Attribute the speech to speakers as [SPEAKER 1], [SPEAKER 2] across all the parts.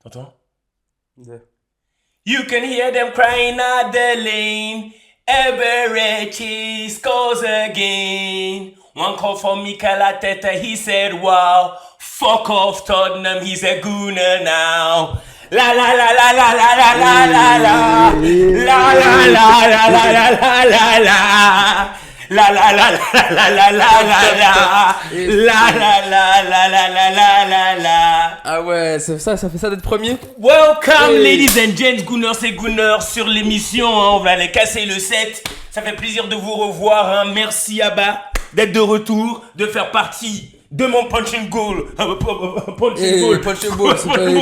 [SPEAKER 1] T'entends?
[SPEAKER 2] Yeah.
[SPEAKER 1] You can hear them crying at the lane. Eberechi scores again. One call for Mikel Arteta, he said, wow. Fuck off Tottenham, he's a gooner now. La la la la la la la la la la. La la la la la la la la la. La la la la la la la la la. La la la la la la la la la.
[SPEAKER 2] Ah ouais, ça fait ça d'être premier.
[SPEAKER 1] Welcome ladies and gents, Gooners et Gooners sur l'émission, hein, on va aller casser le set. Ça fait plaisir de vous revoir, hein. Merci Abba d'être de retour, de faire partie de mon punching goal.
[SPEAKER 2] Punching ball,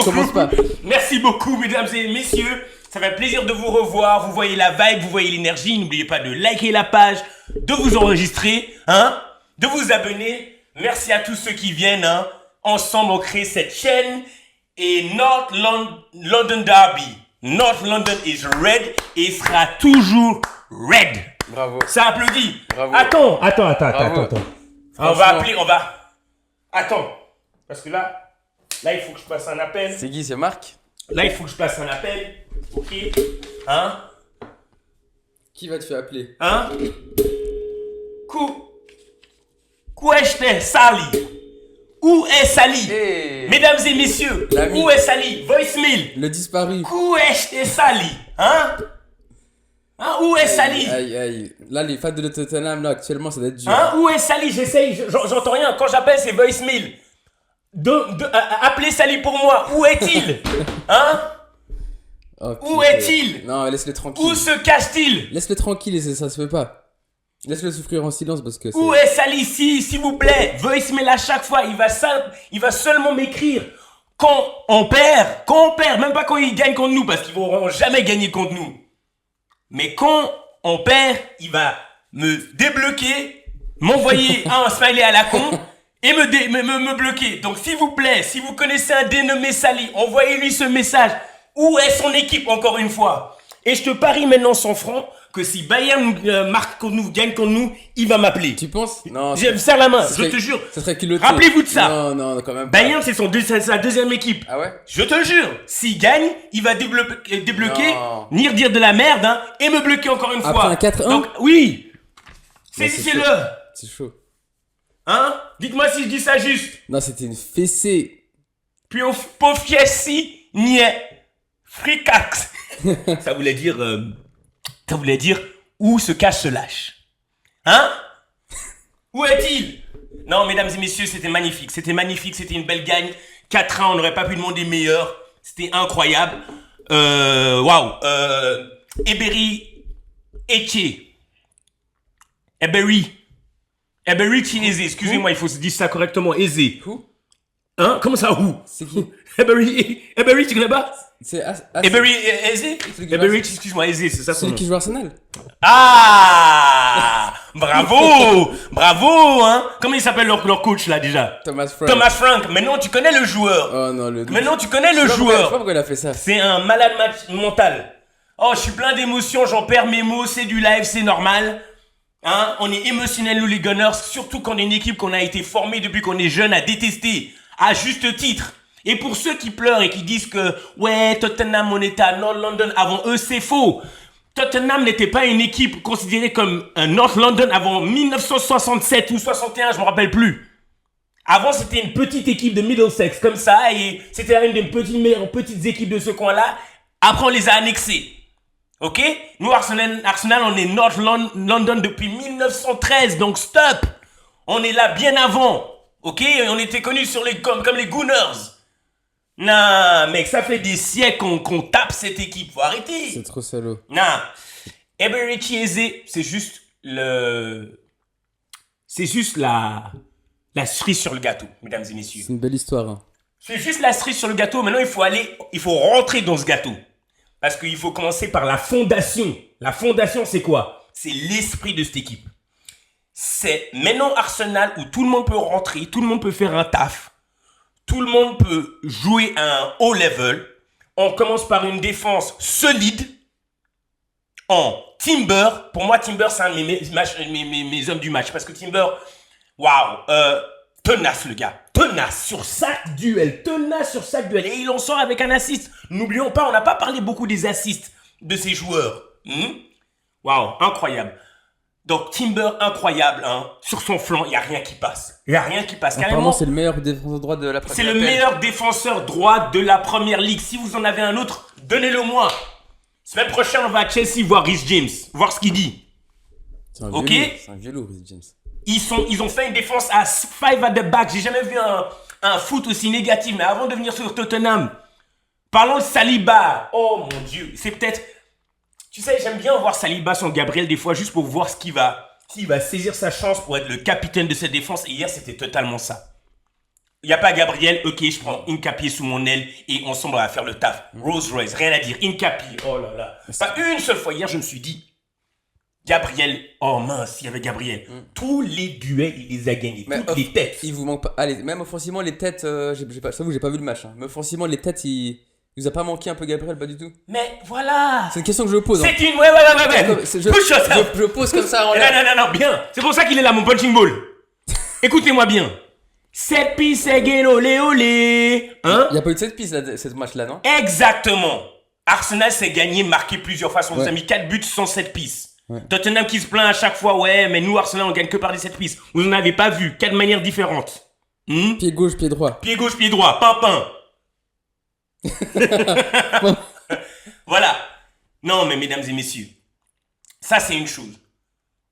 [SPEAKER 2] commence pas.
[SPEAKER 1] Merci beaucoup mesdames et messieurs, ça fait plaisir de vous revoir, vous voyez la vibe, vous voyez l'énergie, n'oubliez pas de liker la page, de vous enregistrer, hein, de vous abonner. Merci à tous ceux qui viennent, hein. Ensemble on crée cette chaîne. Et London Derby. North London is red et sera toujours red.
[SPEAKER 2] Bravo.
[SPEAKER 1] Ça applaudit.
[SPEAKER 2] Bravo.
[SPEAKER 1] Attends. On va appeler, Attends. Parce que là, il faut que je passe un appel.
[SPEAKER 2] C'est Guy, c'est Marc.
[SPEAKER 1] Là, il faut que je passe un appel. Ok. Hein?
[SPEAKER 2] Qui va te faire appeler?
[SPEAKER 1] Hein? Question Sally. Où est Sally?
[SPEAKER 2] Hey.
[SPEAKER 1] Mesdames et messieurs,
[SPEAKER 2] L'ami.
[SPEAKER 1] où est Sally? Voicemail.
[SPEAKER 2] Le disparu.
[SPEAKER 1] Où est Sally? Hein? Où est Sally?
[SPEAKER 2] Aïe. Là, les fans de Tottenham, là, actuellement, ça doit être dur.
[SPEAKER 1] Hein? Où est Sally? J'essaye, j'entends rien. Quand j'appelle, c'est voicemail. Appelez Sally pour moi. Où est-il? Hein?
[SPEAKER 2] Oh,
[SPEAKER 1] Où est-il?
[SPEAKER 2] Non, laisse-le tranquille.
[SPEAKER 1] Où se cache-t-il?
[SPEAKER 2] Laisse-le tranquille, ça se fait pas. Laisse-le souffrir en silence parce que c'est...
[SPEAKER 1] Où est Sally? S'il vous plaît. Voicemail à chaque fois. Il va seulement m'écrire quand on perd. Même pas quand il gagne contre nous, parce qu'ils vont jamais gagner contre nous. Mais quand on perd, il va me débloquer, m'envoyer un smiley à la con et me bloquer. Donc s'il vous plaît, si vous connaissez un dénommé Sally, envoyez-lui ce message. Où est son équipe encore une fois? Et je te parie maintenant 100 francs que si Bayern marque contre nous, gagne contre nous, il va m'appeler.
[SPEAKER 2] Tu penses? Non.
[SPEAKER 1] Je me serre la main, je te jure.
[SPEAKER 2] Ça serait culotté.
[SPEAKER 1] Rappelez-vous de ça.
[SPEAKER 2] Non, quand même pas.
[SPEAKER 1] Bayern, c'est sa deuxième équipe.
[SPEAKER 2] Ah ouais?
[SPEAKER 1] Je te jure, s'il gagne, il va débloquer,
[SPEAKER 2] Non.
[SPEAKER 1] ni dire de la merde, hein, et me bloquer encore une fois.
[SPEAKER 2] Après un 4-1?
[SPEAKER 1] Donc, oui.
[SPEAKER 2] Non, c'est
[SPEAKER 1] Saisissez-le.
[SPEAKER 2] C'est chaud.
[SPEAKER 1] Hein? Dites-moi si je dis ça juste.
[SPEAKER 2] Non, c'était une fessée.
[SPEAKER 1] Puis au pofiessi, niais. Fricax. Ça voulait dire où se cache ce lâche. Hein? Où est-il? Non, mesdames et messieurs, c'était magnifique, c'était une belle gagne. 4-1, on n'aurait pas pu demander meilleur. C'était incroyable. Waouh. Ebery Chieze, excusez-moi, il faut se dire ça correctement. Eze.
[SPEAKER 2] Who?
[SPEAKER 1] Hein? Comment ça, où?
[SPEAKER 2] C'est qui?
[SPEAKER 1] Ebery, tu connais pas?
[SPEAKER 2] C'est
[SPEAKER 1] Ebery Eze?
[SPEAKER 2] Celui qui
[SPEAKER 1] Ebery,
[SPEAKER 2] joue
[SPEAKER 1] excuse-moi, Eze, c'est ça son
[SPEAKER 2] celui
[SPEAKER 1] nom.
[SPEAKER 2] qui joue Arsenal.
[SPEAKER 1] Ah! Bravo, hein? Comment il s'appelle leur coach là déjà?
[SPEAKER 2] Thomas
[SPEAKER 1] Frank. Maintenant tu connais le joueur.
[SPEAKER 2] Oh non,
[SPEAKER 1] Maintenant tu connais le
[SPEAKER 2] Je sais
[SPEAKER 1] joueur.
[SPEAKER 2] pas pourquoi il a fait ça.
[SPEAKER 1] C'est un malade mental. Oh, je suis plein d'émotions, j'en perds mes mots, c'est du live, c'est normal. Hein? On est émotionnel nous les Gunners, surtout quand on est une équipe qu'on a été formée depuis qu'on est jeune à détester, à juste titre. Et pour ceux qui pleurent et qui disent que ouais, Tottenham on était à North London avant eux, c'est faux. Tottenham n'était pas une équipe considérée comme un North London avant 1967 ou 61, je me rappelle plus. Avant, c'était une petite équipe de Middlesex, comme ça, et c'était une des meilleures petites équipes de ce coin-là. Après, on les a annexés. Ok? Nous, Arsenal, on est North London depuis 1913, donc stop! On est là bien avant. Ok? On était connus comme les Gooners. Non, mec, ça fait des siècles qu'on tape cette équipe. Faut arrêter.
[SPEAKER 2] C'est trop salaud.
[SPEAKER 1] Non. Ebery Chieze, c'est juste la cerise sur le gâteau, mesdames et messieurs.
[SPEAKER 2] C'est une belle histoire. Hein.
[SPEAKER 1] C'est juste la cerise sur le gâteau. Maintenant, il faut rentrer dans ce gâteau. Parce qu'il faut commencer par la fondation. La fondation, c'est quoi? C'est l'esprit de cette équipe. C'est maintenant Arsenal où tout le monde peut rentrer, tout le monde peut faire un taf. Tout le monde peut jouer à un haut level. On commence par une défense solide. En Timber. Pour moi, Timber, c'est un de mes hommes du match. Parce que Timber, waouh. Tenace, le gars. Tenace sur chaque duel. Tenace sur chaque duel. Et il en sort avec un assist. N'oublions pas, on n'a pas parlé beaucoup des assists de ces joueurs. Waouh, incroyable. Donc, Timber, incroyable. Hein. Sur son flanc, il n'y a rien qui passe. Il n'y a rien qui passe.
[SPEAKER 2] Apparemment, c'est le meilleur défenseur droit de la première
[SPEAKER 1] C'est le meilleur défenseur droit de la première ligue. Si vous en avez un autre, donnez-le moi. Semaine prochaine, on va à Chelsea voir Reece James. Voir ce qu'il dit.
[SPEAKER 2] C'est un
[SPEAKER 1] Ok.
[SPEAKER 2] C'est un vieux loup, Reece James.
[SPEAKER 1] Ils ont fait une défense à 5 at the back. J'ai jamais vu un foot aussi négatif. Mais avant de venir sur Tottenham, parlons de Saliba. Oh mon Dieu. C'est peut-être... Tu sais, j'aime bien voir Saliba sur Gabriel des fois juste pour voir s'il va saisir sa chance pour être le capitaine de cette défense. Et hier, c'était totalement ça. Il n'y a pas Gabriel, ok, je prends Hincapié sous mon aile et ensemble on va faire le taf. Rolls Royce, rien à dire. Hincapié, oh là là. Pas une seule fois hier, je me suis dit, Gabriel, oh mince, il y avait Gabriel. Tous les duels, il les a gagnés. Toutes les têtes.
[SPEAKER 2] Il vous manque pas. Allez, même offensivement, les têtes, j'ai pas vu le match. Hein. Mais offensivement, les têtes, il vous a pas manqué un peu Gabriel, pas du tout.
[SPEAKER 1] Mais voilà.
[SPEAKER 2] C'est une question que je pose.
[SPEAKER 1] C'est une. Ouais.
[SPEAKER 2] Je pose comme ça en l'air.
[SPEAKER 1] Non, bien. C'est pour ça qu'il est là, mon punching ball. Écoutez-moi bien. 7 pistes, c'est olé olé. Hein?
[SPEAKER 2] Il n'y a pas eu de 7 pistes, là, ce match-là, non?
[SPEAKER 1] Exactement. Arsenal s'est gagné, marqué plusieurs fois. On vous a mis 4 buts sans 7 pistes. Ouais. Tottenham qui se plaint à chaque fois, ouais, mais nous, Arsenal, on gagne que par des 7 pistes. Vous n'en avez pas vu. 4 manières différentes.
[SPEAKER 2] Pied gauche, pied droit.
[SPEAKER 1] Pied gauche, pied droit. Pimpin. Voilà. Non, mais mesdames et messieurs, ça, c'est une chose.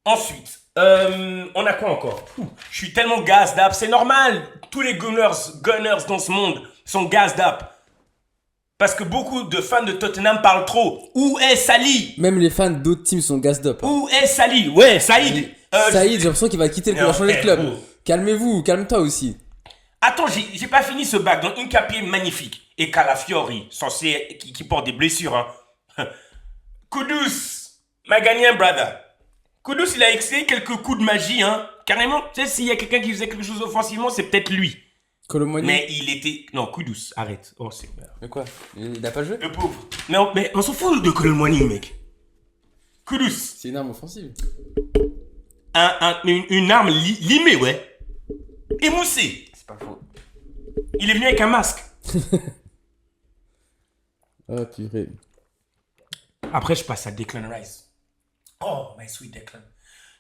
[SPEAKER 1] Ensuite, on a quoi encore? Je suis tellement gassed up. C'est normal. Tous les gunners dans ce monde sont gassed up. Parce que beaucoup de fans de Tottenham parlent trop. Où est Sali?
[SPEAKER 2] Même les fans d'autres teams sont gassed up. Hein.
[SPEAKER 1] Où est Sali? Ouais, Saïd.
[SPEAKER 2] Saïd, j'ai l'impression qu'il va quitter le club, changer de club. Calmez-vous, calme-toi aussi.
[SPEAKER 1] Attends, j'ai pas fini ce bac. Donc, Hincapié magnifique. Et Calafiori, censé, qui porte des blessures. Hein. Kudus, m'a gagné un brother. Kudus, il a essayé quelques coups de magie. Hein. Carrément, tu sais, s'il y a quelqu'un qui faisait quelque chose offensivement, c'est peut-être lui.
[SPEAKER 2] Colomoni.
[SPEAKER 1] Mais il était... Non, Kudus, arrête. Oh, c'est...
[SPEAKER 2] Mais quoi? Il n'a pas joué?
[SPEAKER 1] Le pauvre. Mais on s'en fout de Colomoni, mec. Kudus.
[SPEAKER 2] C'est une arme offensive.
[SPEAKER 1] Une arme limée, ouais. Émoussée.
[SPEAKER 2] C'est pas faux.
[SPEAKER 1] Il est venu avec un masque.
[SPEAKER 2] Ah, purée.
[SPEAKER 1] Après, je passe à Declan Rice. Oh, my sweet Declan.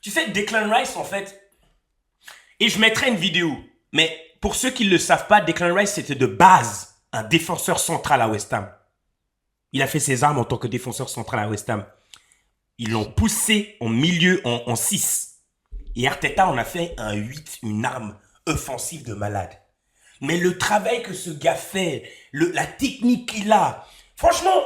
[SPEAKER 1] Tu sais, Declan Rice, en fait... Et je mettrai une vidéo. Mais pour ceux qui ne le savent pas, Declan Rice, c'était de base un défenseur central à West Ham. Il a fait ses armes en tant que défenseur central à West Ham. Ils l'ont poussé en milieu, en 6. Et Arteta en a fait un 8, une arme offensive de malade. Mais le travail que ce gars fait, la technique qu'il a, franchement,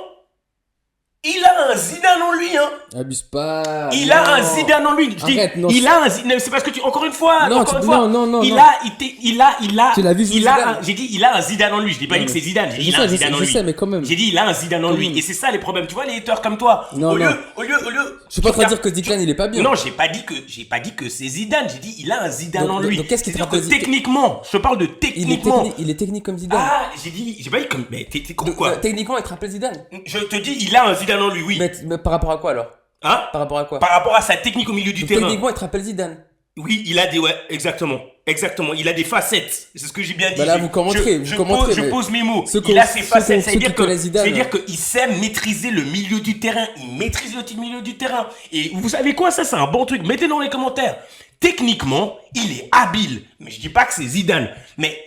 [SPEAKER 1] il a un Zidane en lui, hein.
[SPEAKER 2] Abuse pas.
[SPEAKER 1] Il a un Zidane en lui.
[SPEAKER 2] Arrête, non.
[SPEAKER 1] Il a un Zidane. C'est parce que encore une fois.
[SPEAKER 2] Non, non.
[SPEAKER 1] Il a.
[SPEAKER 2] Tu l'as vu sur Zidane.
[SPEAKER 1] J'ai dit, il a un Zidane en lui. Je n'ai pas dit que c'est Zidane. J'ai dit, il a un Zidane en lui.
[SPEAKER 2] Je sais, mais quand même.
[SPEAKER 1] J'ai dit, il a un Zidane en lui. Et c'est ça les problèmes. Tu vois, les haters comme toi.
[SPEAKER 2] Non,
[SPEAKER 1] au
[SPEAKER 2] non.
[SPEAKER 1] lieu.
[SPEAKER 2] Je suis pas en train de dire que Declan, il est pas bien.
[SPEAKER 1] Non, j'ai pas dit que c'est Zidane. J'ai dit, il a un Zidane en lui.
[SPEAKER 2] Donc, qu'est-ce qui te rappelle
[SPEAKER 1] techniquement, je te parle de techniquement.
[SPEAKER 2] Il est technique comme Zidane.
[SPEAKER 1] Ah, j'ai pas dit comme. Mais t'es comme quoi?
[SPEAKER 2] Techniquement, il te rappelle Zidane.
[SPEAKER 1] Je te dis, il a un Zidane en lui, oui.
[SPEAKER 2] Mais par rapport à quoi alors?
[SPEAKER 1] Hein?
[SPEAKER 2] Par rapport à quoi?
[SPEAKER 1] Par rapport à sa technique au milieu du terrain.
[SPEAKER 2] Techniquement, il te rappelle Zidane.
[SPEAKER 1] Oui, il a des... Ouais, exactement. Il a des facettes. C'est ce que j'ai bien dit.
[SPEAKER 2] Bah là, vous commenterez.
[SPEAKER 1] Je pose mes mots. Il a ses facettes. C'est-à-dire qu'il sait maîtriser le milieu du terrain. Il maîtrise le milieu du terrain. Et vous savez quoi? Ça, c'est un bon truc. Mettez dans les commentaires. Techniquement, il est habile. Mais je dis pas que c'est Zidane. Mais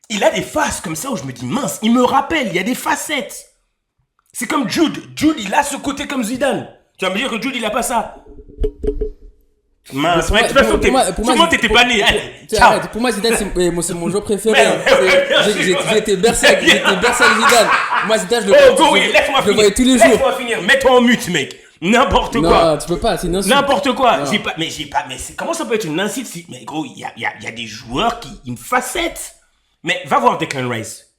[SPEAKER 1] il a des faces comme ça où je me dis, mince, il me rappelle. Il y a des facettes. C'est comme Jude. Jude, il a ce côté comme Zidane. Tu vas me dire que Jude, il a pas ça. Mince, mec, de toute façon, t'étais pas né. Allez, ciao.
[SPEAKER 2] Pour moi, Zidane, c'est mon joueur préféré. J'ai été bercé avec Zidane. Moi, Zidane, je le voyais tous les jours.
[SPEAKER 1] Laisse-moi finir. Mets-toi en mute, mec. N'importe quoi.
[SPEAKER 2] Non, tu peux pas, c'est une insulte.
[SPEAKER 1] N'importe quoi. Mais comment ça peut être une insulte si... Mais gros, il y a des joueurs qui... Une facette. Mais va voir Declan Rice.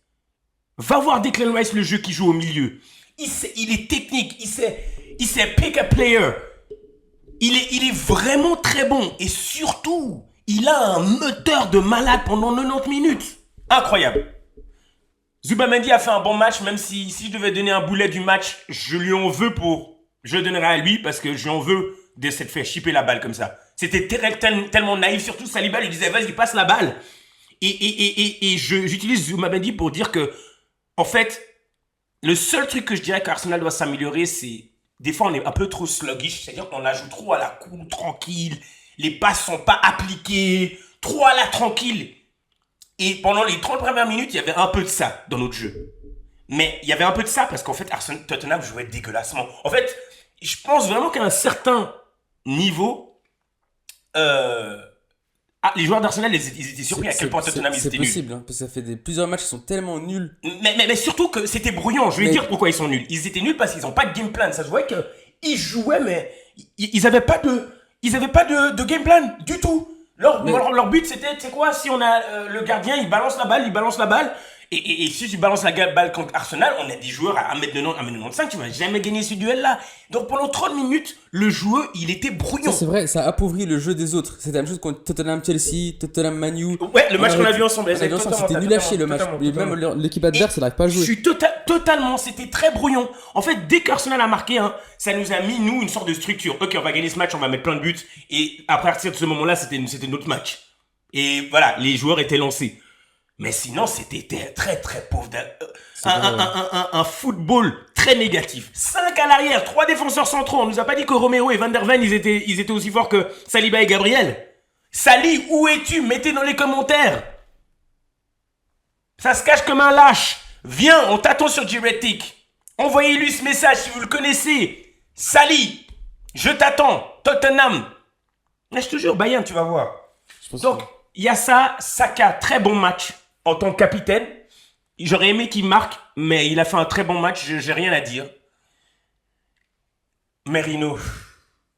[SPEAKER 1] Va voir Declan Rice, le jeu qui joue au milieu. Il est technique. Il sait pick a player. Il est vraiment très bon. Et surtout, il a un moteur de malade pendant 90 minutes. Incroyable. Zubamendi a fait un bon match, même si je devais donner un boulet du match, je lui en veux je le donnerai à lui parce que je lui en veux de s'être fait chipper la balle comme ça. C'était tellement naïf, surtout Saliba lui disait vas-y passe la balle. Et j'utilise Zoumabedi pour dire que, en fait, le seul truc que je dirais qu'Arsenal doit s'améliorer, c'est des fois on est un peu trop sluggish, c'est-à-dire qu'on la joue trop à la cool, tranquille, les passes sont pas appliquées, trop à la tranquille. Et pendant les 30 premières minutes, il y avait un peu de ça dans notre jeu. Mais il y avait un peu de ça parce qu'en fait, Tottenham jouait dégueulassement. En fait, je pense vraiment qu'à un certain niveau, les joueurs d'Arsenal, ils étaient surpris à quel point Tottenham ils étaient nuls.
[SPEAKER 2] C'est possible, hein, parce que ça fait plusieurs matchs qui sont tellement nuls.
[SPEAKER 1] Mais surtout que c'était brouillon. Je vais dire pourquoi ils sont nuls. Ils étaient nuls parce qu'ils n'ont pas de game plan. Ça se voyait qu'ils jouaient, mais ils n'avaient pas de game plan du tout. Leur but, c'était, tu sais quoi, si on a le gardien, il balance la balle. Et si tu balances la balle contre Arsenal, on a des joueurs à 1m90, 1m95, tu vas jamais gagner ce duel-là. Donc pendant 30 minutes, le joueur, il était brouillon.
[SPEAKER 2] Ça, c'est vrai, ça appauvrit le jeu des autres. C'était la même chose contre Tottenham-Chelsea, Tottenham-Manu.
[SPEAKER 1] Ouais, le match qu'on a vu ensemble.
[SPEAKER 2] C'était nul à chier le match. Même l'équipe adverse, elle n'arrive pas à jouer.
[SPEAKER 1] Je suis totalement, c'était très brouillon. En fait, dès qu'Arsenal a marqué, ça nous a mis, nous, une sorte de structure. Ok, on va gagner ce match, on va mettre plein de buts. Et à partir de ce moment-là, c'était notre match. Et voilà, les joueurs étaient lancés. Mais sinon, c'était très très pauvre. Un football très négatif. 5 à l'arrière, 3 défenseurs centraux. On nous a pas dit que Romero et Van der Ven, ils étaient aussi forts que Saliba et Gabriel. Sali, où es-tu? Mettez dans les commentaires. Ça se cache comme un lâche. Viens, on t'attend sur Giretic. Envoyez-lui ce message si vous le connaissez. Sali, je t'attends. Tottenham. Mais je te jure, Bayern, tu vas voir. Donc, il y a ça. Saka, très bon match. En tant que capitaine, j'aurais aimé qu'il marque, mais il a fait un très bon match, j'ai rien à dire. Merino.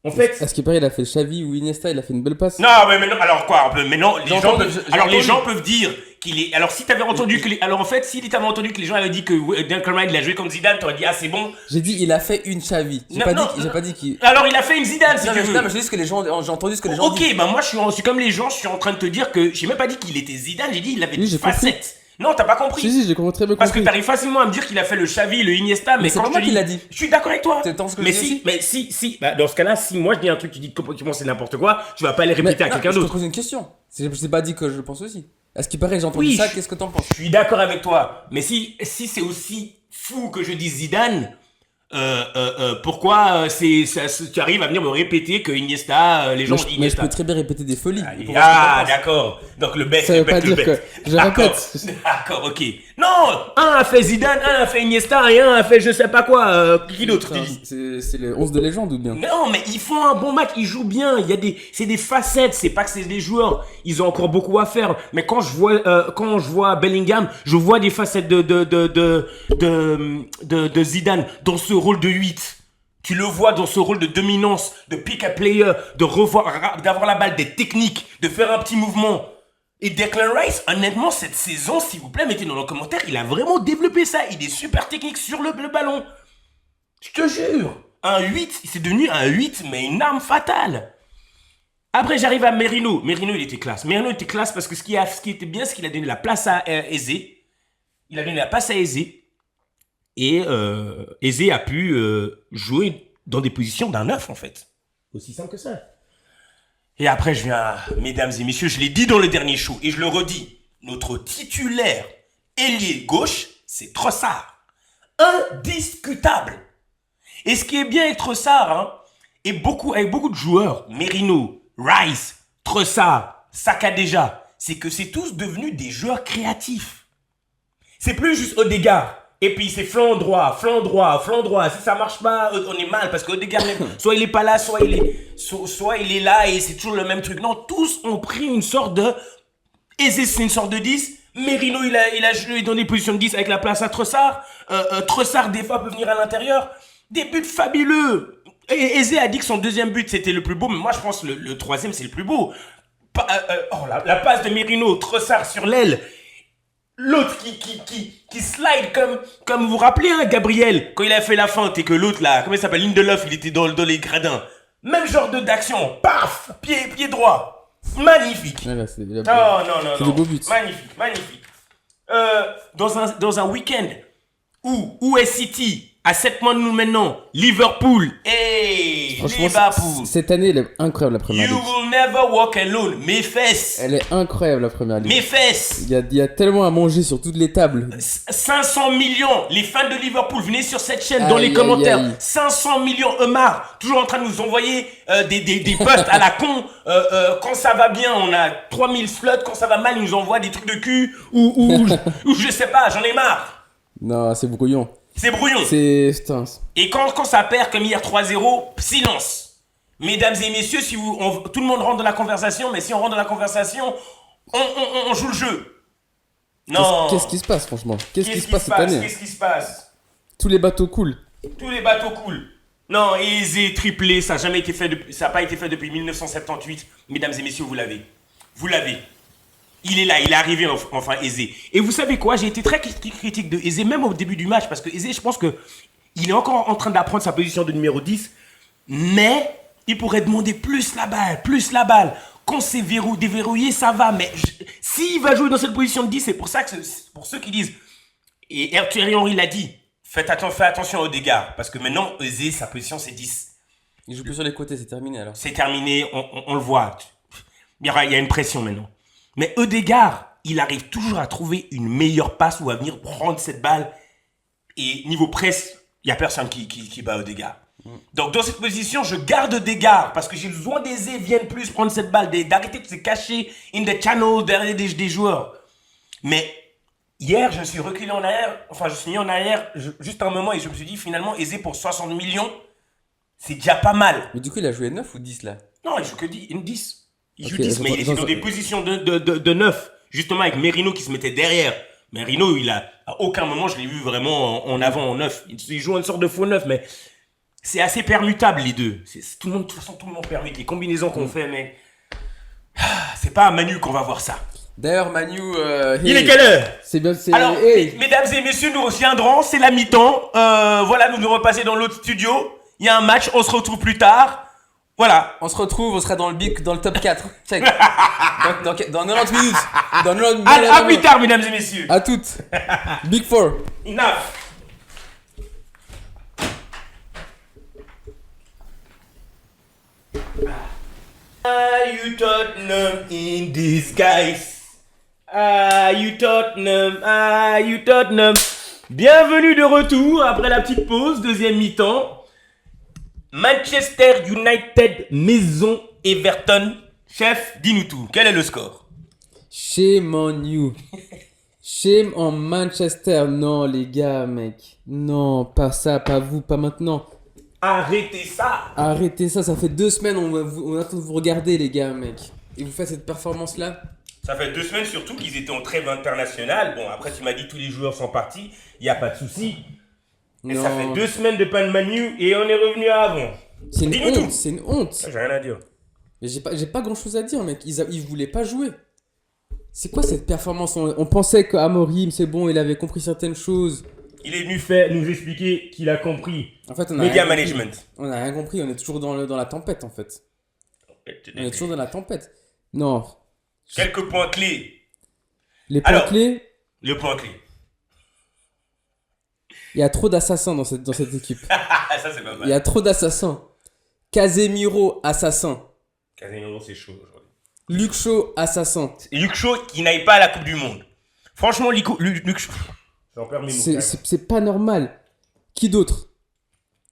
[SPEAKER 1] En fait...
[SPEAKER 2] Est-ce qu'il paraît, il a fait Xavi ou Iniesta, il a fait une belle passe?
[SPEAKER 1] Non, mais non, alors quoi, mais non, les gens peuvent dire qu'il est... Alors si t'avais entendu que... Alors en fait, si t'avais entendu que les gens avaient dit que Duncan Wright, il a joué contre Zidane, t'aurais dit, ah c'est bon.
[SPEAKER 2] J'ai dit, il a fait une Xavi. J'ai pas dit qu'il...
[SPEAKER 1] Alors il a fait une Zidane, si tu veux.
[SPEAKER 2] Non, mais j'ai dit ce que les gens... J'ai entendu ce que les gens
[SPEAKER 1] disent. Ok, bah moi je suis comme les gens, je suis en train de te dire que... J'ai même pas dit qu'il était Zidane, j'ai dit il avait des facettes. Non, t'as pas compris.
[SPEAKER 2] Si, j'ai très bien compris.
[SPEAKER 1] Parce que t'arrives facilement à me dire qu'il a fait le Xavi, le Iniesta, mais quand je te dis...
[SPEAKER 2] qui l'a dit.
[SPEAKER 1] Je suis d'accord avec toi.
[SPEAKER 2] Mais
[SPEAKER 1] si, bah, dans ce cas-là, si moi je dis un truc, tu dis complètement c'est n'importe quoi, tu vas pas aller répéter à quelqu'un d'autre.
[SPEAKER 2] Je te pose une question. Je t'ai pas dit que je le pense aussi. Est-ce qu'il paraît, j'ai entendu ça, qu'est-ce que t'en penses?
[SPEAKER 1] Je suis d'accord avec toi. Mais si c'est aussi fou que je dise Zidane, pourquoi tu arrives à venir me répéter que Iniesta, les gens disent Iniesta.
[SPEAKER 2] Mais je peux très bien répéter des folies.
[SPEAKER 1] D'accord. Donc le bête,
[SPEAKER 2] ça veut pas dire que je répète.
[SPEAKER 1] D'accord, ok. Non, un a fait Zidane, un a fait Iniesta et un a fait je sais pas quoi. Qui d'autre tu dis?
[SPEAKER 2] C'est les 11 de légende ou bien?
[SPEAKER 1] Non, mais ils font un bon match, ils jouent bien. C'est des facettes, c'est pas que c'est des joueurs. Ils ont encore beaucoup à faire. Mais quand je vois Bellingham, je vois des facettes de Zidane dans ce rôle de 8. Tu le vois dans ce rôle de dominance, de pick-up player, d'avoir la balle, des techniques, de faire un petit mouvement. Et Declan Rice, honnêtement, cette saison, s'il vous plaît, mettez dans les commentaires, il a vraiment développé ça. Il est super technique sur le ballon. Je te jure. Un 8, c'est devenu un 8, mais une arme fatale. Après, j'arrive à Merino. Merino, il était classe. Merino était classe parce que ce qui était bien, c'est qu'il a donné la place à Eze. Il a donné la passe à Eze. Et Eze a pu jouer dans des positions d'un 9, en fait. Aussi simple que ça. Et après, je viens, mesdames et messieurs, je l'ai dit dans le dernier show, et je le redis, notre titulaire ailier gauche, c'est Trossard. Indiscutable. Et ce qui est bien avec Trossard, et avec beaucoup de joueurs, Merino, Rice, Trossard, Saka déjà, c'est que c'est tous devenus des joueurs créatifs. C'est plus juste Odegaard. Et puis c'est flanc droit. Si ça marche pas, on est mal parce qu'Odegaard, soit il est pas là, soit il est là et c'est toujours le même truc. Non, tous ont pris une sorte de... Eze, c'est une sorte de 10. Merino, il a joué dans des positions de 10 avec la place à Trossard. Trossard, des fois, peut venir à l'intérieur. Des buts fabuleux. Et Eze a dit que son deuxième but, c'était le plus beau. Mais moi, je pense que le troisième, c'est le plus beau. La passe de Merino, Trossard sur l'aile. L'autre qui slide comme vous vous rappelez, Gabriel, quand il a fait la feinte et que l'autre là, comment il s'appelle, Lindelof, il était dans les gradins. Même genre d'action, paf, pied droit. Magnifique.
[SPEAKER 2] Ouais, là,
[SPEAKER 1] non.
[SPEAKER 2] C'est des beaux buts.
[SPEAKER 1] Magnifique. Dans un week-end où US City À 7 mois de nous maintenant, Liverpool. Hey, Liverpool.
[SPEAKER 2] Cette année, elle est incroyable la première ligue.
[SPEAKER 1] You will never walk alone. Mes fesses.
[SPEAKER 2] Elle est incroyable la première ligue.
[SPEAKER 1] Mes fesses.
[SPEAKER 2] Il y a tellement à manger sur toutes les tables.
[SPEAKER 1] 500 millions. Les fans de Liverpool, venez sur cette chaîne dans les commentaires. 500 millions. Omar, toujours en train de nous envoyer des posts à la con. Quand ça va bien, on a 3000 sluts. Quand ça va mal, ils nous envoient des trucs de cul. Ou je sais pas, j'en ai marre.
[SPEAKER 2] Non, c'est brouillon.
[SPEAKER 1] C'est brouillon.
[SPEAKER 2] Putain.
[SPEAKER 1] Et quand ça perd comme hier 3-0, silence. Mesdames et messieurs, si tout le monde rentre dans la conversation, mais si on rentre dans la conversation, on joue le jeu. Non.
[SPEAKER 2] Qu'est-ce qui se passe franchement? Qu'est-ce qui se passe cette année?
[SPEAKER 1] Qu'est-ce qui se passe?
[SPEAKER 2] Tous les bateaux coulent.
[SPEAKER 1] Tous les bateaux coulent. Non, aisé, triplé, ça n'a pas été fait depuis 1978. Mesdames et messieurs, vous l'avez. Vous l'avez. Il est là, il est arrivé enfin Aizé. Et vous savez quoi, j'ai été très critique de Aizé, même au début du match, parce que Aizé, je pense que il est encore en train d'apprendre sa position de numéro 10, mais il pourrait demander plus la balle. Quand c'est déverrouillé, ça va, mais s'il va jouer dans cette position de 10, c'est pour ça que pour ceux qui disent, et Thierry Henry l'a dit, faites attention aux dégâts, parce que maintenant, Aizé, sa position c'est 10.
[SPEAKER 2] Il joue plus sur les côtés, c'est terminé alors.
[SPEAKER 1] C'est terminé, on le voit. Il y a une pression maintenant. Mais Ødegaard, il arrive toujours à trouver une meilleure passe ou à venir prendre cette balle. Et niveau presse, il n'y a personne qui bat Ødegaard. Donc dans cette position, je garde Ødegaard parce que j'ai besoin d'Aizé viennent plus prendre cette balle, d'arrêter de se cacher in the channel derrière des joueurs. Mais hier, je suis reculé en arrière, je suis mis en arrière juste un moment et je me suis dit finalement Aizé pour 60 millions, c'est déjà pas mal.
[SPEAKER 2] Mais du coup, il a joué 9 ou 10 là?
[SPEAKER 1] Non, il joue que 10. Il joue 10, mais il est dans des positions de 9. Justement, avec Merino qui se mettait derrière. Merino, à aucun moment, je l'ai vu vraiment en avant, en 9. Il joue une sorte de faux 9, mais c'est assez permutable, les deux. De toute façon, tout le monde permute. Les combinaisons qu'on fait, mais c'est pas à Manu qu'on va voir ça.
[SPEAKER 2] D'ailleurs, Manu...
[SPEAKER 1] il est quelle heure?
[SPEAKER 2] C'est bien...
[SPEAKER 1] Alors, mesdames et messieurs, nous reviendrons. C'est la mi-temps. Voilà, nous repasser dans l'autre studio. Il y a un match, on se retrouve plus tard. Voilà.
[SPEAKER 2] On se retrouve, on sera dans le top 4. Check. dans 90 minutes.
[SPEAKER 1] À plus tard, mesdames et messieurs.
[SPEAKER 2] À toutes. Big Four.
[SPEAKER 1] Enough. Are you Tottenham in disguise? Are you Tottenham? Are you Tottenham? Bienvenue de retour après la petite pause, deuxième mi-temps. Manchester United, maison Everton. Chef, dis-nous tout. Quel est le score?
[SPEAKER 2] Shame on you. Shame on Manchester. Non, les gars, mec. Non, pas ça, pas vous, pas maintenant.
[SPEAKER 1] Arrêtez ça.
[SPEAKER 2] Arrêtez ça, ça fait 2 semaines, on attend de vous regarder, les gars, mec. Et vous faites cette performance-là?
[SPEAKER 1] Ça fait 2 semaines surtout qu'ils étaient en trêve internationale. Bon, après, tu m'as dit tous les joueurs sont partis. Il n'y a pas de souci. Et ça fait 2 semaines de pas de Manu et on est revenu à avant.
[SPEAKER 2] C'est une honte, c'est une honte.
[SPEAKER 1] J'ai rien à dire.
[SPEAKER 2] Mais j'ai pas grand chose à dire, mec. Ils voulaient pas jouer. C'est quoi cette performance? On pensait qu'Amorim, c'est bon, il avait compris certaines choses.
[SPEAKER 1] Il est venu nous expliquer qu'il a compris.
[SPEAKER 2] En fait,
[SPEAKER 1] Media management.
[SPEAKER 2] On a rien compris, on est toujours dans la tempête, en fait. On est toujours dans la tempête. Non.
[SPEAKER 1] Quelques points clés.
[SPEAKER 2] Les points clés?
[SPEAKER 1] Le point clé.
[SPEAKER 2] Il y a trop d'assassins dans cette équipe.
[SPEAKER 1] Ça, c'est pas mal.
[SPEAKER 2] Il y a trop d'assassins. Casemiro, assassin.
[SPEAKER 1] Casemiro, c'est chaud aujourd'hui.
[SPEAKER 2] Luke Shaw, assassin.
[SPEAKER 1] Luke Shaw qui n'aille pas à la Coupe du Monde. Franchement, Luke Shaw...
[SPEAKER 2] C'est pas normal. Qui d'autre?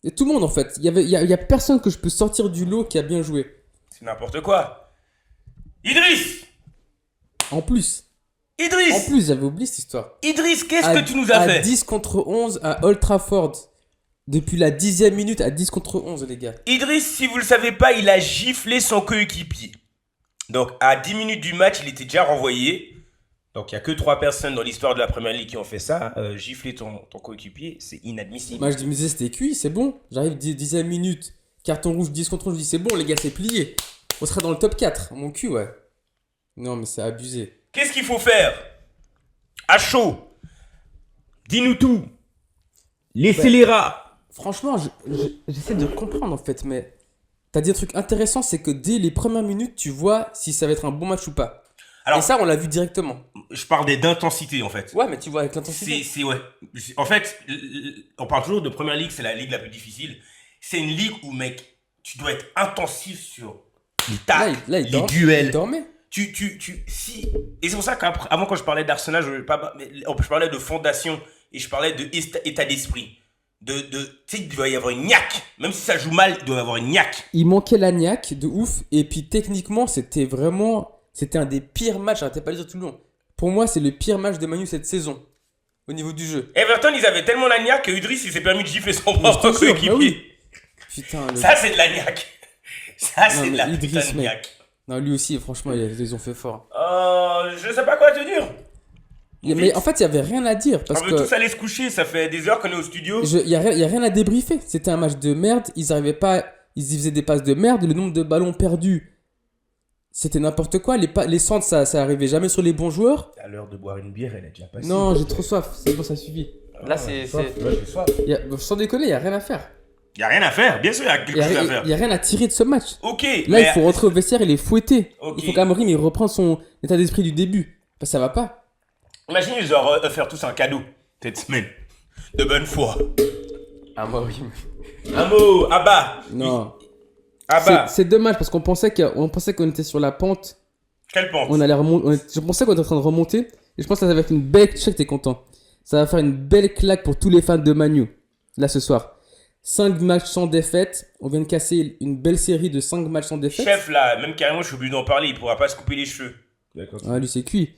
[SPEAKER 2] Et tout le monde, en fait. Il y a personne que je peux sortir du lot qui a bien joué.
[SPEAKER 1] C'est n'importe quoi. Idriss!
[SPEAKER 2] En plus,
[SPEAKER 1] Idriss,
[SPEAKER 2] j'avais oublié cette histoire.
[SPEAKER 1] Idriss, qu'est-ce que tu nous as fait?
[SPEAKER 2] À 10 contre 11 à Old Trafford. Depuis la 10e minute à 10 contre 11, les gars.
[SPEAKER 1] Idriss, si vous le savez pas, il a giflé son coéquipier. Donc, à 10 minutes du match, il était déjà renvoyé. Donc, il n'y a que 3 personnes dans l'histoire de la Première Ligue qui ont fait ça. Gifler ton coéquipier, c'est inadmissible.
[SPEAKER 2] Moi, je me disais, c'était cuit, c'est bon. J'arrive 10e minute, carton rouge, 10 contre 11, je dis, c'est bon, les gars, c'est plié. On sera dans le top 4. Mon cul, ouais. Non, mais c'est abusé.
[SPEAKER 1] Qu'est-ce qu'il faut faire? À chaud. Dis-nous tout. Laissez les rats.
[SPEAKER 2] Franchement, j'essaie de comprendre, en fait, mais t'as dit un truc intéressant, c'est que dès les premières minutes, tu vois si ça va être un bon match ou pas.
[SPEAKER 1] Alors,
[SPEAKER 2] Et ça, on l'a vu directement.
[SPEAKER 1] je parle d'intensité, en fait.
[SPEAKER 2] Ouais, mais tu vois, avec l'intensité.
[SPEAKER 1] Ouais. En fait, on parle toujours de première ligue, c'est la ligue la plus difficile. C'est une ligue où, mec, tu dois être intensif sur les tacles, les duels.
[SPEAKER 2] Il dormait.
[SPEAKER 1] Si. Et c'est pour ça qu'avant, quand je parlais d'Arsenal, je parlais de fondation et je parlais d'état d'esprit. Tu sais, il doit y avoir une niaque. Même si ça joue mal, il doit y avoir une niaque.
[SPEAKER 2] Il manquait la niaque de ouf. Et puis techniquement, c'était un des pires matchs. J'arrêtais pas de le dire tout le long. Pour moi, c'est le pire match de Manu cette saison. Au niveau du jeu.
[SPEAKER 1] Everton, ils avaient tellement la niaque que Udris, il s'est permis de gifler son propre coéquipier.
[SPEAKER 2] Bah oui. Putain.
[SPEAKER 1] Ça, c'est de la niaque. Ça, c'est de la
[SPEAKER 2] Idriss,
[SPEAKER 1] putain de
[SPEAKER 2] mec.
[SPEAKER 1] niaque.
[SPEAKER 2] Non, lui aussi, franchement, ils ont fait fort.
[SPEAKER 1] Je sais pas quoi te dire.
[SPEAKER 2] Mais en fait, il y avait rien à dire. Parce
[SPEAKER 1] On veut
[SPEAKER 2] que
[SPEAKER 1] tous aller se coucher, ça fait des heures qu'on est au studio.
[SPEAKER 2] il y a rien à débriefer. C'était un match de merde. Ils arrivaient pas. Ils faisaient des passes de merde. Le nombre de ballons perdus, c'était n'importe quoi. Les centres, ça arrivait jamais sur les bons joueurs.
[SPEAKER 1] À l'heure de boire une bière, elle est déjà passée.
[SPEAKER 2] Non, j'ai trop soif. C'est bon, ça suffit. Là, c'est. Sans déconner, il y a rien à faire.
[SPEAKER 1] Il y a rien à faire, bien sûr, il y a quelque chose à faire.
[SPEAKER 2] Il y a rien à tirer de ce match.
[SPEAKER 1] Ok.
[SPEAKER 2] Là, il faut rentrer au vestiaire et les fouetter.
[SPEAKER 1] Ok.
[SPEAKER 2] Il faut qu'Amorim il reprenne son état d'esprit du début. Parce que ça va pas.
[SPEAKER 1] Imagine, ils auraient offert tous un cadeau cette semaine. De bonne foi.
[SPEAKER 2] Amorim.
[SPEAKER 1] Un mot, Abba.
[SPEAKER 2] Non.
[SPEAKER 1] Abba.
[SPEAKER 2] C'est dommage parce qu'on pensait qu'on était sur la pente.
[SPEAKER 1] Quelle pente?
[SPEAKER 2] On allait remonter. Je pensais qu'on était en train de remonter. Et je pense que ça va être une belle. Je sais que t'es content. Ça va faire une belle claque pour tous les fans de Manu. Là ce soir. 5 matchs sans défaite. On vient de casser une belle série de 5 matchs sans défaite.
[SPEAKER 1] Chef, là, même carrément, je suis obligé d'en parler. Il pourra pas se couper les cheveux. D'accord.
[SPEAKER 2] Ah, lui, c'est cuit.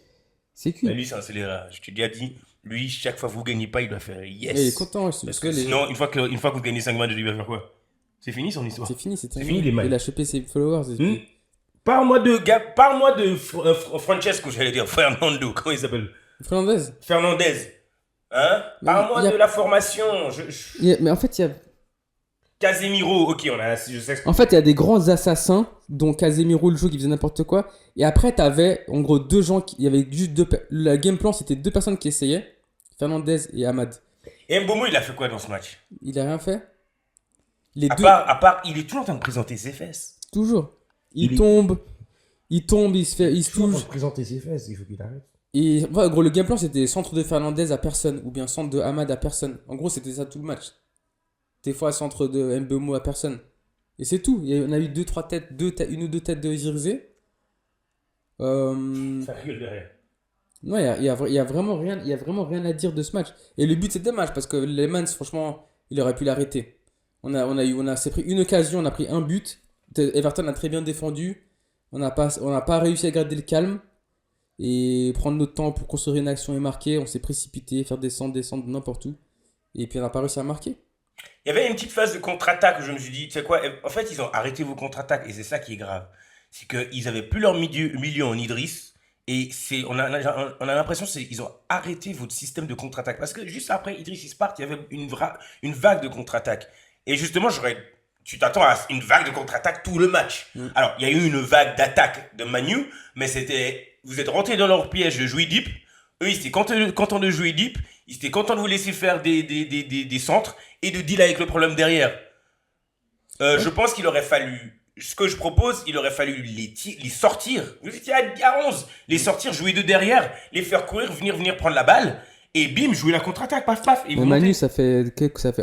[SPEAKER 2] C'est cuit.
[SPEAKER 1] Mais lui, c'est un scélérat. Je t'ai déjà dit, lui, chaque fois que vous gagnez pas, il doit faire yes.
[SPEAKER 2] Il est content.
[SPEAKER 1] Parce que sinon, une fois que vous gagnez 5 matchs, il va faire quoi? C'est fini son histoire.
[SPEAKER 2] C'est fini, c'est
[SPEAKER 1] fini les matchs.
[SPEAKER 2] Il a chopé ses followers.
[SPEAKER 1] Parle-moi de Francesco, j'allais dire. Fernando, comment il s'appelle? Fernandez. Hein? Parle-moi de la formation.
[SPEAKER 2] Mais en fait, il y a.
[SPEAKER 1] Casemiro, ok, je sais.
[SPEAKER 2] En fait, il y a des grands assassins, dont Casemiro, le jeu qui faisait n'importe quoi. Et après, t'avais en gros deux gens il y avait juste deux. Le game plan, c'était deux personnes qui essayaient, Fernandez et Ahmad. Et
[SPEAKER 1] Mbomo, il a fait quoi dans ce match?
[SPEAKER 2] Il a rien fait.
[SPEAKER 1] À part, il est toujours en train de présenter ses fesses.
[SPEAKER 2] Toujours. Il tombe, il se touche.
[SPEAKER 1] Il est toujours en train de présenter ses fesses, il faut qu'il arrête.
[SPEAKER 2] Et en gros, le game plan, c'était centre de Fernandez à personne, ou bien centre de Ahmad à personne. En gros, c'était ça tout le match. Des fois, centre de Mbeumo à personne. Et c'est tout. On a eu 2-3 têtes, une ou deux têtes de Zirkzee.
[SPEAKER 1] Ça rigole derrière.
[SPEAKER 2] Non, il y a vraiment rien à dire de ce match. Et le but, c'est dommage parce que Lemans, franchement, il aurait pu l'arrêter. C'est pris une occasion, on a pris un but. Everton a très bien défendu. On n'a pas réussi à garder le calme et prendre notre temps pour construire une action et marquer. On s'est précipité, faire descendre n'importe où. Et puis on n'a pas réussi à marquer.
[SPEAKER 1] Il y avait une petite phase de contre-attaque où je me suis dit, tu sais quoi, en fait, ils ont arrêté vos contre-attaques et c'est ça qui est grave. C'est qu'ils avaient plus leur milieu en Idriss et on a l'impression qu'ils ont arrêté votre système de contre-attaque. Parce que juste après Idriss, il se part, il y avait une vague de contre-attaque. Et justement, tu t'attends à une vague de contre-attaque tout le match. Alors, il y a eu une vague d'attaque de Manu, mais vous êtes rentrés dans leur piège de jouer deep. Eux, ils étaient contents de jouer deep. Ils étaient contents de vous laisser faire des centres et de deal avec le problème derrière. Je pense qu'il aurait fallu, ce que je propose, il aurait fallu les sortir. Vous étiez à 11. Les sortir, jouer de derrière, les faire courir, venir prendre la balle. Et bim, jouer la contre-attaque, paf, paf. Et
[SPEAKER 2] Manu, ça fait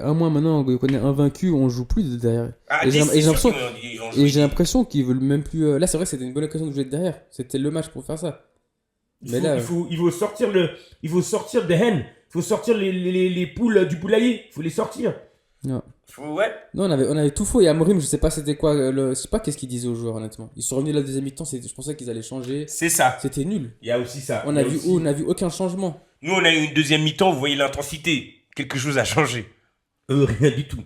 [SPEAKER 2] un mois maintenant qu'on est invaincu, on joue plus de derrière. Et j'ai l'impression qu'ils veulent même plus. Là, c'est vrai que c'était une bonne occasion de jouer de derrière. C'était le match pour faire ça.
[SPEAKER 1] Il faut sortir des hennes. Il faut sortir les poules du poulailler. Il faut les sortir.
[SPEAKER 2] Non.
[SPEAKER 1] Ouais.
[SPEAKER 2] Non, on avait tout faux. Et Amorim, je sais pas c'était quoi. Je sais pas qu'est-ce qu'il disait aux joueurs, honnêtement. Ils sont revenus la deuxième mi-temps. Je pensais qu'ils allaient changer.
[SPEAKER 1] C'est ça.
[SPEAKER 2] C'était nul.
[SPEAKER 1] Il y a aussi ça.
[SPEAKER 2] On a vu aucun changement.
[SPEAKER 1] Nous, on a eu une deuxième mi-temps. Vous voyez l'intensité. Quelque chose a changé. Rien du tout.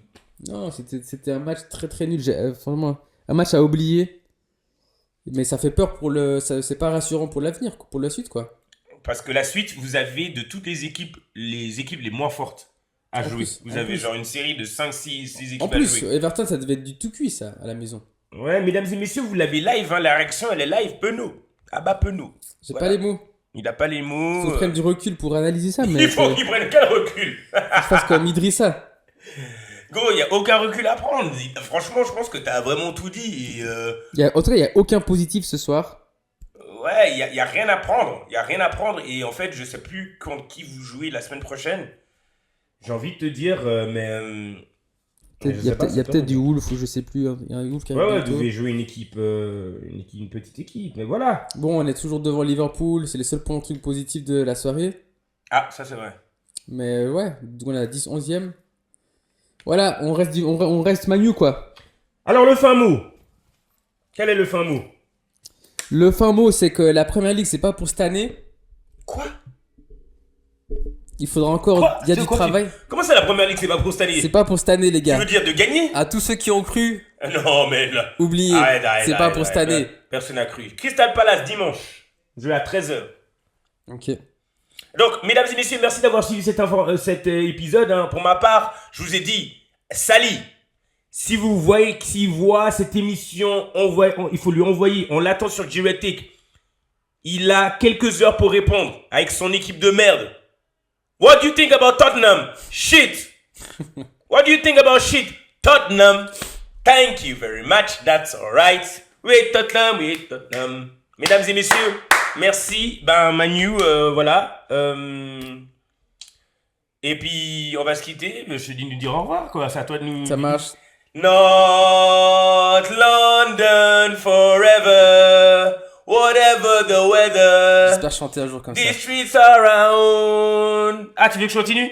[SPEAKER 2] Non, c'était un match très très nul. Vraiment, un match à oublier. Mais ça fait peur c'est pas rassurant pour l'avenir, pour la suite, quoi.
[SPEAKER 1] Parce que la suite, vous avez de toutes les équipes les moins fortes à jouer. Vous avez genre une série de 5-6 équipes à jouer.
[SPEAKER 2] En plus, Everton, ça devait être du tout cuit, ça, à la maison.
[SPEAKER 1] Ouais, mesdames et messieurs, vous l'avez live, hein, la réaction, elle est live, Penaud. Abba Penaud.
[SPEAKER 2] J'ai pas les mots.
[SPEAKER 1] Il a pas les mots.
[SPEAKER 2] Il faut prendre du recul pour analyser ça.
[SPEAKER 1] Il faut qu'il prenne quel recul?
[SPEAKER 2] Je fasse comme Idrissa.
[SPEAKER 1] Gros, il n'y a aucun recul à prendre. Franchement, je pense que tu as vraiment tout dit.
[SPEAKER 2] En tout cas, il n'y a aucun positif ce soir.
[SPEAKER 1] Ouais, y a rien à prendre. Il y a rien à prendre. Et en fait, je sais plus contre qui vous jouez la semaine prochaine. J'ai envie de te dire, mais je
[SPEAKER 2] Il y a
[SPEAKER 1] sais pas, c'est toi,
[SPEAKER 2] peut-être
[SPEAKER 1] mon
[SPEAKER 2] du
[SPEAKER 1] gars.
[SPEAKER 2] Wolf, ou je sais plus. Il y a un Wolf qui
[SPEAKER 1] Ouais,
[SPEAKER 2] arrive
[SPEAKER 1] ouais, vous
[SPEAKER 2] bientôt.
[SPEAKER 1] devez jouer une petite équipe, mais voilà.
[SPEAKER 2] Bon, on est toujours devant Liverpool. C'est les seuls points trucs positifs de la soirée.
[SPEAKER 1] Ah, ça c'est vrai.
[SPEAKER 2] Mais ouais, on est à 10, 11e. Voilà, on reste Manu, quoi.
[SPEAKER 1] Alors, le fin mot. Quel est le fin mot?
[SPEAKER 2] Le fin mot, c'est que la Première Ligue, c'est pas pour cette année.
[SPEAKER 1] Quoi?
[SPEAKER 2] Il faudra encore.
[SPEAKER 1] Quoi?
[SPEAKER 2] Il y a du
[SPEAKER 1] Quoi,
[SPEAKER 2] travail.
[SPEAKER 1] Comment ça, la première ligue, c'est pas pour cette année?
[SPEAKER 2] C'est pas pour cette année, les
[SPEAKER 1] Tu
[SPEAKER 2] gars.
[SPEAKER 1] veux dire de gagner?
[SPEAKER 2] À tous ceux qui ont cru,
[SPEAKER 1] Non, mais là.
[SPEAKER 2] oubliez. C'est pas pour cette année.
[SPEAKER 1] Personne n'a cru. Crystal Palace, dimanche. Jeu à 13h.
[SPEAKER 2] Ok.
[SPEAKER 1] Donc, mesdames et messieurs, merci d'avoir suivi cet épisode. Hein. Pour ma part, je vous ai dit, Sally, si vous voyez s'il voit cette émission, il faut lui envoyer. On l'attend sur Giratic. Il a quelques heures pour répondre avec son équipe de merde. What do you think about Tottenham? Shit. What do you think about shit? Tottenham. Thank you very much. That's alright. Oui, Tottenham, oui, Tottenham. Mesdames et messieurs, merci. Ben, Manu, voilà. Et puis, on va se quitter. Je te dis de nous dire au revoir, quoi. C'est à toi de nous.
[SPEAKER 2] Ça marche.
[SPEAKER 1] Not London forever. Whatever the weather.
[SPEAKER 2] J'espère chanter un jour comme ça.
[SPEAKER 1] These streets are around. Ah, tu veux que je continue?